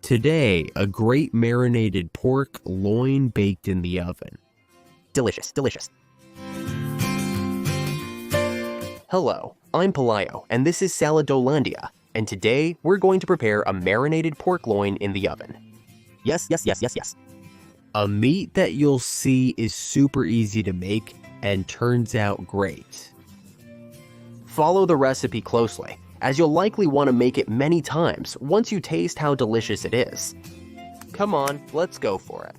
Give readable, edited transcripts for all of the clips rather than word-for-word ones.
Today, a great marinated pork loin baked in the oven. Delicious, delicious. Hello, I'm Pelayo, and this is Saladolandia, and today we're going to prepare a marinated pork loin in the oven. Yes. A meat that you'll see is super easy to make and turns out great. Follow the recipe closely, as you'll likely want to make it many times once you taste how delicious it is. Come on, let's go for it.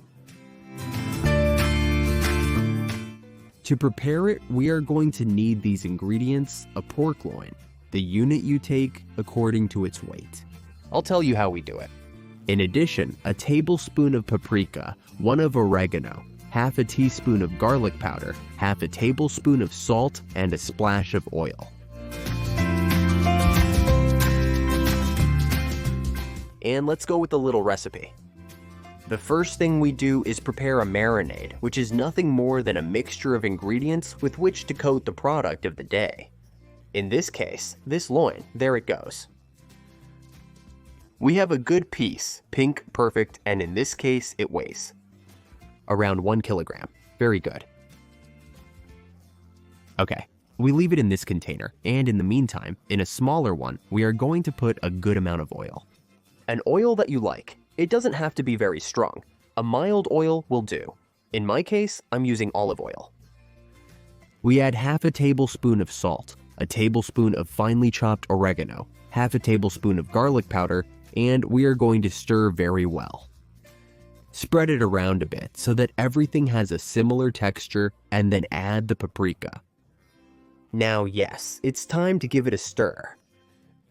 To prepare it, we are going to need these ingredients: a pork loin, the unit you take according to its weight. I'll tell you how we do it. In addition, a tablespoon of paprika, 1 of oregano, half a teaspoon of garlic powder, half a tablespoon of salt, and a splash of oil. And let's go with the little recipe. The first thing we do is prepare a marinade, which is nothing more than a mixture of ingredients with which to coat the product of the day. In this case, this loin, there it goes. We have a good piece, pink, perfect, and in this case, it weighs around 1 kilogram. Very good. Okay, we leave it in this container, and in the meantime, in a smaller one, we are going to put a good amount of oil. An oil that you like. It doesn't have to be very strong. A mild oil will do. In my case, I'm using olive oil. We add half a tablespoon of salt, a tablespoon of finely chopped oregano, half a tablespoon of garlic powder, and we are going to stir very well. Spread it around a bit so that everything has a similar texture, and then add the paprika. Now yes, it's time to give it a stir.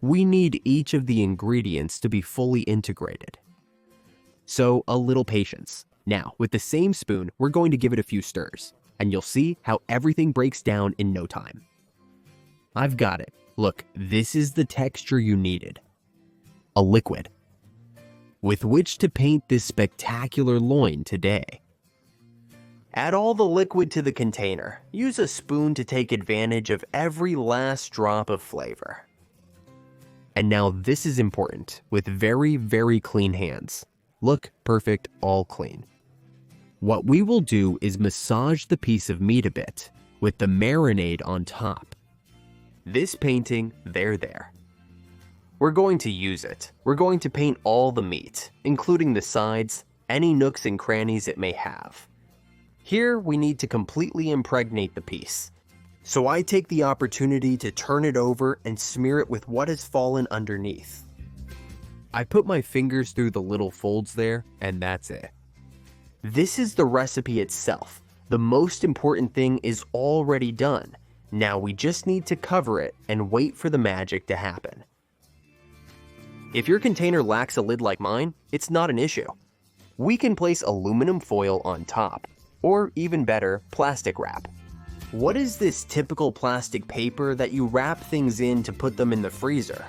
We need each of the ingredients to be fully integrated. So a little patience. Now, with the same spoon, we're going to give it a few stirs, and you'll see how everything breaks down in no time. I've got it. Look, this is the texture you needed. A liquid with which to paint this spectacular loin today. Add all the liquid to the container. Use a spoon to take advantage of every last drop of flavor. And now this is important, with very, very clean hands. Look, perfect, all clean. What we will do is massage the piece of meat a bit, with the marinade on top. This painting, there. We're going to use it. We're going to paint all the meat, including the sides, any nooks and crannies it may have. Here, we need to completely impregnate the piece. So I take the opportunity to turn it over and smear it with what has fallen underneath. I put my fingers through the little folds there, and that's it. This is the recipe itself. The most important thing is already done. Now we just need to cover it and wait for the magic to happen. If your container lacks a lid like mine, it's not an issue. We can place aluminum foil on top, or even better, plastic wrap. What is this typical plastic paper that you wrap things in to put them in the freezer?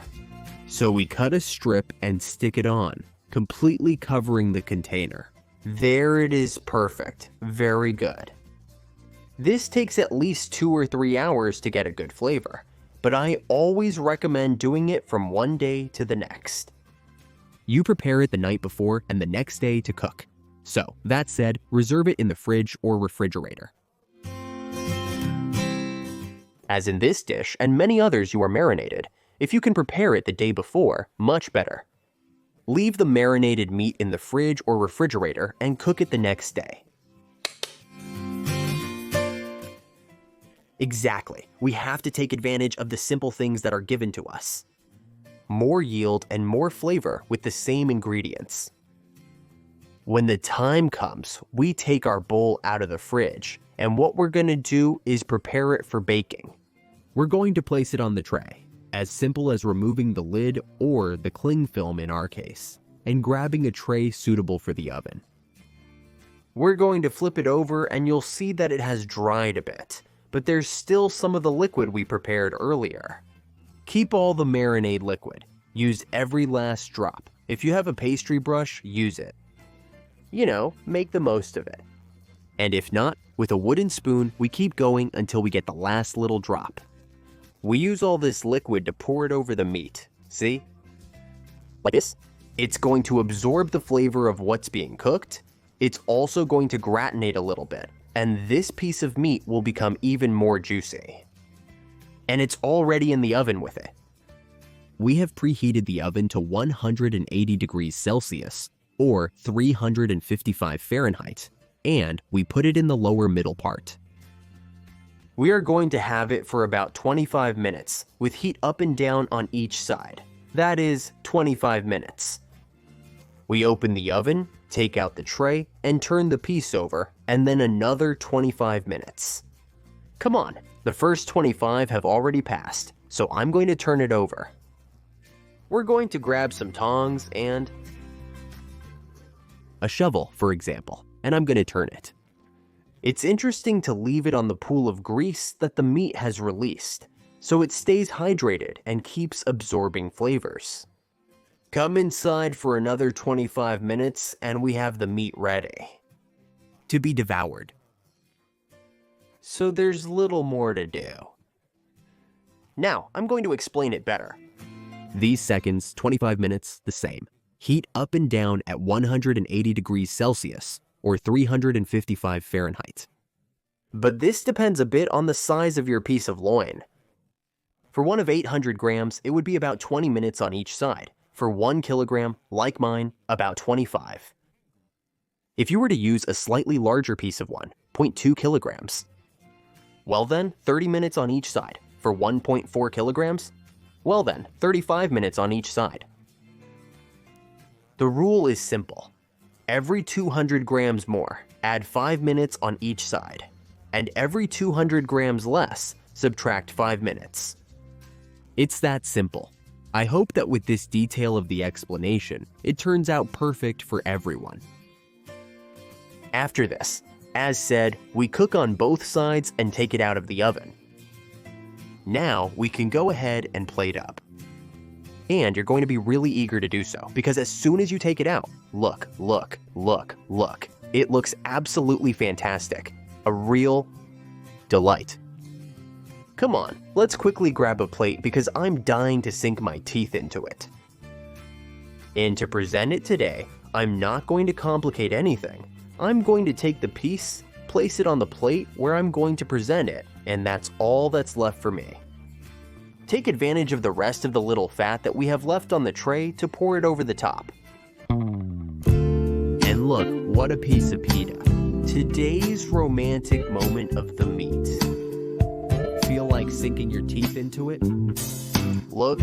So we cut a strip and stick it on, completely covering the container. There it is, perfect. Very good. This takes at least 2 or 3 hours to get a good flavor, but I always recommend doing it from one day to the next. You prepare it the night before and the next day to cook. So, that said, reserve it in the fridge or refrigerator. As in this dish and many others you are marinated, if you can prepare it the day before, much better. Leave the marinated meat in the fridge or refrigerator and cook it the next day. Exactly, we have to take advantage of the simple things that are given to us. More yield and more flavor with the same ingredients. When the time comes, we take our bowl out of the fridge, and what we're gonna do is prepare it for baking. We're going to place it on the tray, as simple as removing the lid or the cling film in our case, and grabbing a tray suitable for the oven. We're going to flip it over and you'll see that it has dried a bit, but there's still some of the liquid we prepared earlier. Keep all the marinade liquid. Use every last drop. If you have a pastry brush, use it. You know, make the most of it. And if not, with a wooden spoon, we keep going until we get the last little drop. We use all this liquid to pour it over the meat. See? Like this. It's going to absorb the flavor of what's being cooked. It's also going to gratinate a little bit, and this piece of meat will become even more juicy. And it's already in the oven with it. We have preheated the oven to 180 degrees Celsius or 355 Fahrenheit, and we put it in the lower middle part. We are going to have it for about 25 minutes with heat up and down on each side. That is 25 minutes. We open the oven, take out the tray, and turn the piece over, and then another 25 minutes. Come on, the first 25 have already passed, so I'm going to turn it over. We're going to grab some tongs and a shovel, for example, and I'm going to turn it. It's interesting to leave it on the pool of grease that the meat has released, so it stays hydrated and keeps absorbing flavors. Come inside for another 25 minutes and we have the meat ready to be devoured. So there's little more to do. Now, I'm going to explain it better. These seconds, 25 minutes, the same. Heat up and down at 180 degrees Celsius or 355 Fahrenheit. But this depends a bit on the size of your piece of loin. For one of 800 grams, it would be about 20 minutes on each side. For 1 kilogram, like mine, about 25. If you were to use a slightly larger piece of 1.2 kilograms, well then, 30 minutes on each side. For 1.4 kilograms, well then, 35 minutes on each side. The rule is simple. Every 200 grams more, add 5 minutes on each side. And every 200 grams less, subtract 5 minutes. It's that simple. I hope that with this detail of the explanation, it turns out perfect for everyone. After this, as said, we cook on both sides and take it out of the oven. Now we can go ahead and plate up. And you're going to be really eager to do so, because as soon as you take it out, look. It looks absolutely fantastic. A real delight. Come on, let's quickly grab a plate because I'm dying to sink my teeth into it. And to present it today, I'm not going to complicate anything. I'm going to take the piece, place it on the plate where I'm going to present it, and that's all that's left for me. Take advantage of the rest of the little fat that we have left on the tray to pour it over the top. And look, what a piece of pita. Today's romantic moment of the meat. Feel like sinking your teeth into it? Look.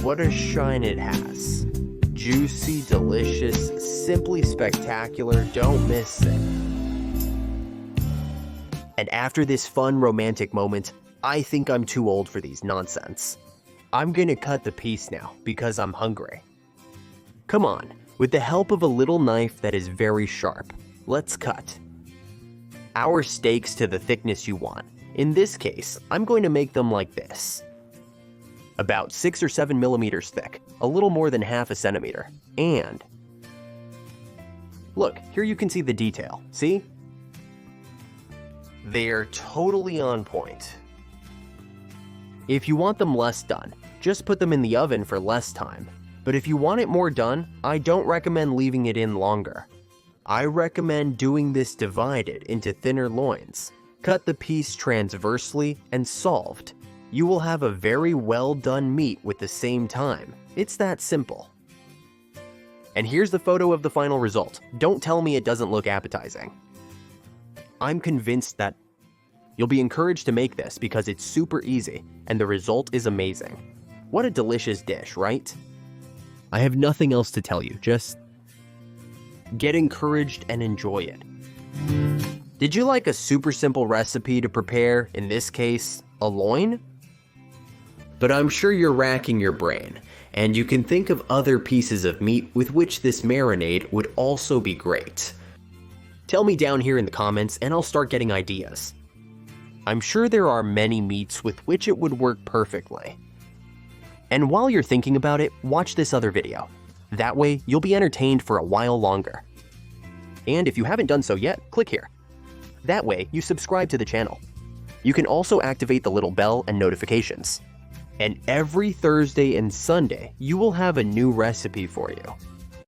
What a shine it has. Juicy, delicious, simply spectacular. Don't miss it. And after this fun romantic moment, I think I'm too old for these nonsense. I'm gonna cut the piece now because I'm hungry. Come on, with the help of a little knife that is very sharp, let's cut our steaks to the thickness you want. In this case, I'm going to make them like this. About 6 or 7 millimeters thick, a little more than half a centimeter. And look, here you can see the detail, see? They're totally on point. If you want them less done, just put them in the oven for less time. But if you want it more done, I don't recommend leaving it in longer. I recommend doing this divided into thinner loins. Cut the piece transversely and solved. You will have a very well done meat with the same time. It's that simple. And here's the photo of the final result. Don't tell me it doesn't look appetizing. I'm convinced that you'll be encouraged to make this because it's super easy and the result is amazing. What a delicious dish, right? I have nothing else to tell you, just get encouraged and enjoy it. Did you like a super simple recipe to prepare, in this case, a loin? But I'm sure you're racking your brain, and you can think of other pieces of meat with which this marinade would also be great. Tell me down here in the comments and I'll start getting ideas. I'm sure there are many meats with which it would work perfectly. And while you're thinking about it, watch this other video. That way, you'll be entertained for a while longer. And if you haven't done so yet, click here. That way, you subscribe to the channel. You can also activate the little bell and notifications. And every Thursday and Sunday, you will have a new recipe for you.